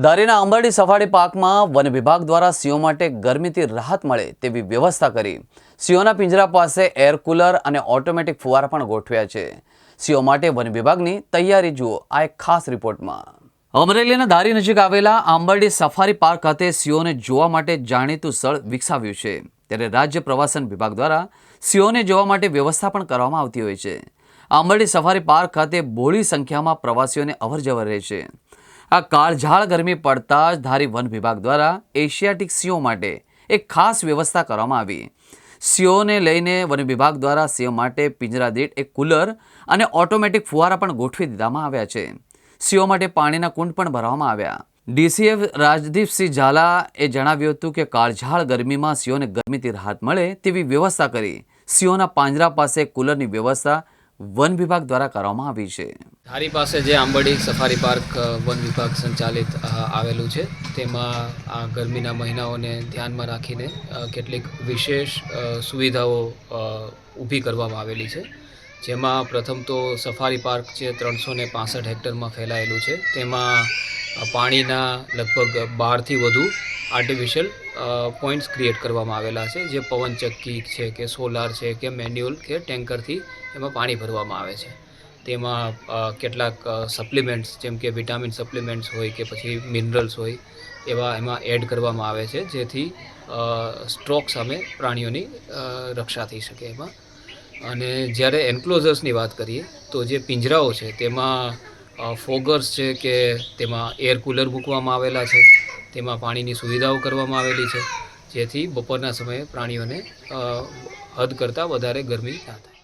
ધારીના Ambardi safari પાર્કમાં one વિભાગ દ્વારા સિંહો માટે ગરમીથી રાહત મળે તેવી વ્યવસ્થા કરી સિંહોના પિંજરા પાસે એર કુલર અને ઓટોમેટિક ફુવારા પણ ગોઠવ્યા છે। સિંહો માટે વન વિભાગની તૈયારી જુઓ આ એક ખાસ રિપોર્ટમાં। અમરેલીના ધારી નજીક આવેલા આંબરડી સફારી પાર્ક ખાતે સિંહોને જોવા માટે જાણીતું સ્થળ વિકસાવ્યું છે, ત્યારે રાજ્ય પ્રવાસન વિભાગ દ્વારા સિંહોને જોવા માટે વ્યવસ્થા પણ કરવામાં આવતી હોય છે। આંબરડી સફારી પાર્ક ખાતે બહોળી સંખ્યામાં પ્રવાસીઓને અવરજવર રહે છે। આ કાળઝાળ ગરમી પડતા જ ધારી વન વિભાગ દ્વારા એશિયાટિક સિંહો માટે એક ખાસ વ્યવસ્થા કરવામાં આવી। સિંહોને લઈને વન વિભાગ દ્વારા સિંહો માટે પિંજરા દીઠ એક કુલર અને ઓટોમેટિક ફુવારા પણ ગોઠવી દેવામાં આવ્યા છે। સિંહો માટે પાણીના કુંડ પણ ભરવામાં આવ્યા। ડીસીએફ રાજદીપસિંહ ઝાલાએ જણાવ્યું હતું કે કાળઝાળ ગરમીમાં સિંહોને ગરમીથી રાહત મળે તેવી વ્યવસ્થા કરી સિંહોના પાંજરા પાસે કુલરની વ્યવસ્થા વન વિભાગ દ્વારા કરવામાં આવી છે। ધારી પાસે જે આંબરડી સફારી પાર્ક વન વિભાગ સંચાલિત આવેલું છે, તેમાં આ ગરમીના મહિનાઓને ધ્યાનમાં રાખીને કેટલીક વિશેષ સુવિધાઓ ઊભી કરવામાં આવેલી છે। જેમાં પ્રથમ તો સફારી પાર્ક જે 365 હેક્ટરમાં ફેલાયેલું છે, તેમાં પાણીના લગભગ 12થી વધુ આર્ટિફિશિયલ પોઈન્ટ્સ ક્રિએટ કરવામાં આવેલા છે, જે પવનચક્કી છે કે સોલાર છે કે મેન્યુઅલ કે ટેન્કરથી એમાં પાણી ભરવામાં આવે છે। તેમાં કેટલાક સપ્લિમેન્ટ્સ જેમ કે વિટામિન સપ્લિમેન્ટ્સ હોય કે પછી મિનરલ્સ હોય એવા એમાં એડ કરવામાં આવે છે, જેથી સ્ટ્રોક સામે પ્રાણીઓની રક્ષા થઈ શકે એમાં। અને જ્યારે એન્ક્લોઝર્સની વાત કરીએ તો જે પિંજરાઓ છે તેમાં ફોગર્સ છે કે તેમાં એર કુલર મૂકવામાં આવેલા છે, તેમાં પાણીની સુવિધાઓ કરવામાં આવેલી છે, જેથી બપોરના સમયે પ્રાણીઓને હદ કરતાં વધારે ગરમી ના થાય।